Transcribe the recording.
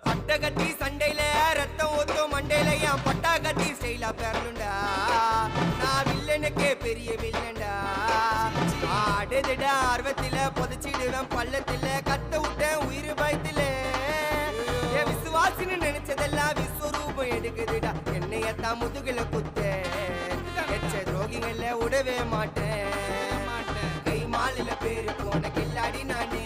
பட்ட கட்டி சண்டையில ரத்தம் ஊத்தும் மண்டையில என் பட்டா கட்டி ஸ்டைலா பேரலுண்டா நான் வில்லனுக்கே பெரிய வில்லன்டா ஆடுதுடா ஆர்வத்தில புதைச்சிடுவேன் பள்ளத்தில கத்த விட்டேன் உயிர் பயத்தில என் விசுவாசின்னு நினைச்சதெல்லாம் விஸ்வரூபம் எடுக்குதுடா என்னையத்தான் முதுகுல குத்த எச்ச துரோகிகள விடவே மாட்டேன் கை மாலில பேரு போன கில்லாடி நானே